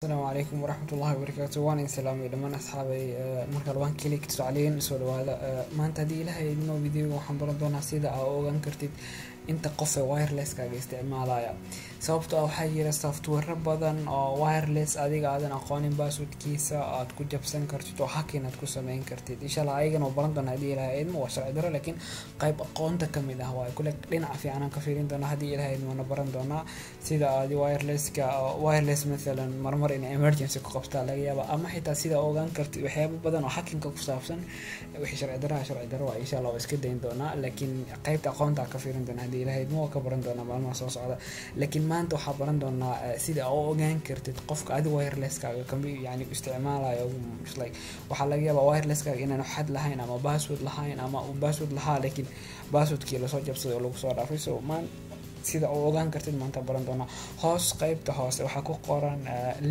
السلام عليكم ورحمة الله وبركاته. وأنا سلامي لمن أصحابي مركز وان كليك تسعلين سؤال هذا ما أنت دي لها إنه فيديو وحنبرد دونا سيدا أو أنكرتيد أنت قفة وايرلس كاج استعمالها sababtoo ah waxaa jira software badan oo wireless adiga aadan aqoonin passwordkiisa aad ku jabsan kartid oo hacking aad ku sameyn kartid insha Allah ayagana oo baran doona hadii ilaahay idmo waa sharci daro laakiin qayb aqoonta kamid ah waa kule dhinaca fiican aan ka fiirin doona hadii ilaahay idmo na baran doona sida aad wireless مثلا marmar in emergency ku qabtaa laga yaabo ama xitaa sida ogaan kartid waxyaabo badan oo hacking ku saabsan wixii sharci daro waa insha Allah iska dayn doona laakiin qaybta aqoonta ka fiirin doona hadii ilaahay idmo ka baran doona maalmaha soo socda laakiin maanta waxaa baran doonaa sida oo ogaan kartid qofka adiga wireless-kaaga yani isticmaalayo like waxaa laga yaabaa wireless-kaaga inaan xad lahayn ama password lahayn ama uu password lahaa laakiin passwordkii la soo jabsaday oo lagu soo dhaafay so sida oo ogaan kartid maanta baran doonaa hoos qaybta hoose waxaa ku qoran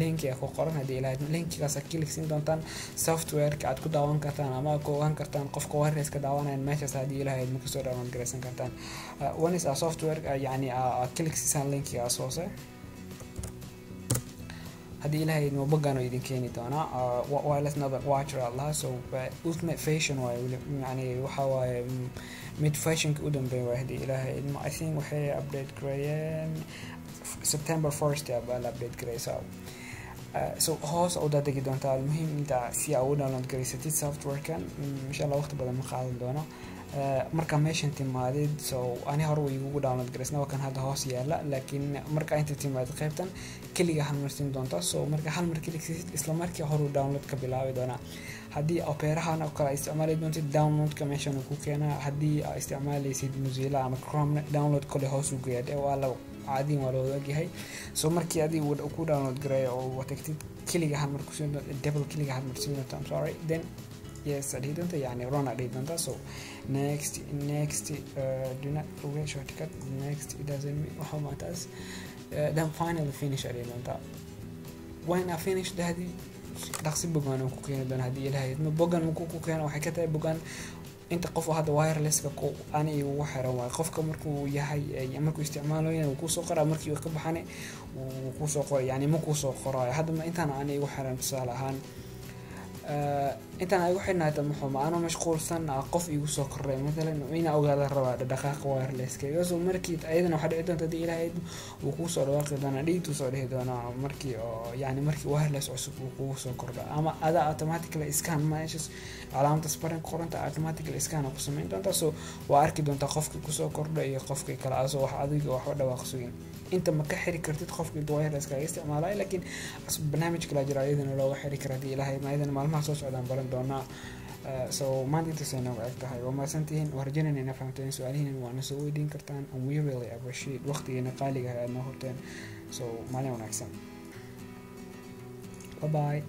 link ku qoran hadii ilaahay linkigaas aad click siin doontaan software-ka aad ku daawan kartaan ama ku ogaan kartaan qofka wireless-ka daawanaya meeshaas hadii ilaahay ma kasoo download gareysan kartaan one is a software yani click siisan linkigaas hoose hadii ilaahay ma bogano idin keeni doona wireless network watcher Allah so ultimate fashion way yani waxa waaye mid fashion u dambeeyay waa hadii ilaahay I think waxay update gareeyeen September 1st baa la update gareeyay so hoos oo dadigi doonta muhiim inta si aad u download gareysatid software-kan insha Allah waqti badan ma qaadan doono marka meeshan timaadid so ani hore way ugu download gareysnaa kan hadda hoos yaala laakiin marka inta timaadid qaybtan kaliya hal mar siin doonta so marka hal mar kaliya isla markii hore download ka bilaabi doona hadii operahan oo kala isticmaali doontid download-ka meeshan ku keena hadii aad isticmaalaysid Mozilla ama Chrome download kale hoos u geeyay waa la caadiin waa loo ogyahay so markii adii uu ku download gareeyo oo watagtid kaliya hal mar ku siin doonta double kaliya hal mar siin doonta I'm sorry then yes adidanta yani run adidanta so next do not forget shortcut next it doesn't mean how much as then finally finish adidanta when I finish the hadi dhaqsi bogan ku keenay doona hadii ilaahay ma bogan ku keenay waxay ka tahay bogan inta qof hada wireless-ka ku ani ugu xiran waa qofka markuu yahay markuu isticmaalayo inuu ku soo qoraa markii uu ka baxane uu ku soo qoray yani ma ku soo qorayo hadda intaan ani ugu xiran tusaale ahaan intaan ay ugu xidhnaata muxuu ma aanu mashquulsan qof igu soo koray mesela ina ogaada rabaa dhaqaaqa wireless-ka iyo markii ayadana waxa dhici doonta hadii ilaahay uu ku soo dhawaaqi doona dhiitu soo dhihi doona markii oo yani markii wireless cusub uu ku soo kordha ama ada automatically scan meeshaas calaamada sparring qoranta automatically scan ku sameyn doonta so waa arki doonta qofka ku soo kordha iyo qofka kale asoo wax adiga wax dhawaaq suugin inta ma ka xiri kartid qofka wireless-ka isticmaalay laakiin barnaamijka la jira ayadana loo xiri karo hadii ilaahay ma ayadana maalmaha soo socdaan baran doona so maanta inta soo nooc tahay waa maasantiin warjinayna ina fahamteen su'aalihiin waana soo weydiin kartaan and we really appreciate waqtigeena qaaliga ah ee noo horteen so maalin wanaagsan bye bye